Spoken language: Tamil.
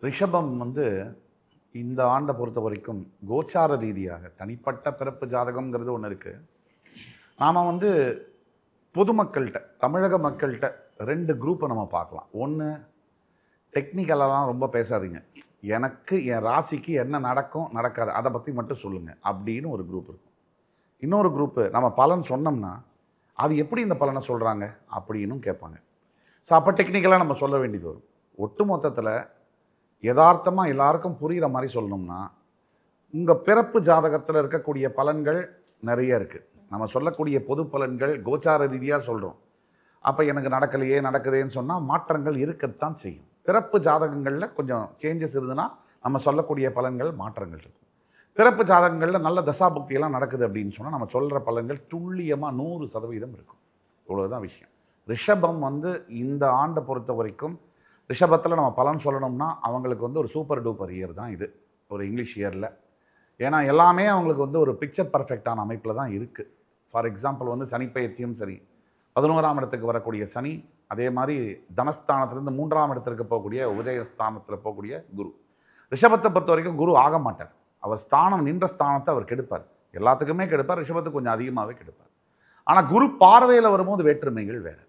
ரிஷபம் வந்து இந்த ஆண்டை பொறுத்த வரைக்கும் கோச்சார ரீதியாக தனிப்பட்ட பிறப்பு ஜாதகம்ங்கிறது ஒன்று இருக்குது. நாம் வந்து பொதுமக்கள்கிட்ட தமிழக மக்கள்கிட்ட ரெண்டு குரூப்பை நம்ம பார்க்கலாம். ஒன்று, டெக்னிக்கலெல்லாம் ரொம்ப பேசாதீங்க, எனக்கு என் ராசிக்கு என்ன நடக்கும் நடக்காது அதை பற்றி மட்டும் சொல்லுங்கள் அப்படின்னு ஒரு குரூப் இருக்கும். இன்னொரு குரூப்பு, நம்ம பலன் சொன்னோம்னா அது எப்படி இந்த பலனை சொல்கிறாங்க அப்படின்னும் கேட்பாங்க. ஸோ அப்போ டெக்னிக்கலாக நம்ம சொல்ல வேண்டியது வரும். ஒட்டு மொத்தத்தில் யதார்த்தமாக எல்லாருக்கும் புரிகிற மாதிரி சொல்லணும்னா, உங்கள் பிறப்பு ஜாதகத்தில் இருக்கக்கூடிய பலன்கள் நிறைய இருக்குது. நம்ம சொல்லக்கூடிய பொது பலன்கள் கோச்சார ரீதியாக சொல்கிறோம். அப்போ எனக்கு நடக்கலையே நடக்குதேன்னு சொன்னால் மாற்றங்கள் இருக்கத்தான் செய்யும். பிறப்பு ஜாதகங்களில் கொஞ்சம் சேஞ்சஸ் இருந்ததுன்னா நம்ம சொல்லக்கூடிய பலன்கள் மாற்றங்கள் இருக்கும். பிறப்பு ஜாதகங்களில் நல்ல தசாபுக்தியெல்லாம் நடக்குது அப்படின்னு சொன்னால் நம்ம சொல்கிற பலன்கள் துல்லியமாக 100% இருக்கும். இவ்வளோதான் விஷயம். ரிஷபம் வந்து இந்த ஆண்டை பொறுத்த வரைக்கும் ரிஷபத்தில் நம்ம பலன் சொல்லணும்னா அவங்களுக்கு வந்து ஒரு சூப்பர் டூப்பர் இயர் தான் இது, ஒரு இங்கிலீஷ் இயரில். ஏன்னா எல்லாமே அவங்களுக்கு வந்து ஒரு பிக்சர் பர்ஃபெக்டான அமைப்பில் தான் இருக்குது. ஃபார் எக்ஸாம்பிள் வந்து சனி பயிற்சியும் சரி, 11ஆம் இடத்துக்கு வரக்கூடிய சனி, அதே மாதிரி தனஸ்தானத்திலிருந்து 3ஆம் இடத்திற்கு போகக்கூடிய உதயஸ்தானத்தில் போகக்கூடிய குரு. ரிஷபத்தை பொறுத்த வரைக்கும் குரு ஆக மாட்டார். அவர் ஸ்தானம் நின்ற ஸ்தானத்தை அவர் கெடுப்பார். எல்லாத்துக்குமே கெடுப்பார், ரிஷபத்துக்கு கொஞ்சம் அதிகமாகவே கெடுப்பார். ஆனால் குரு பார்வையில் வரும்போது வேற்றுமைகள் வேறு.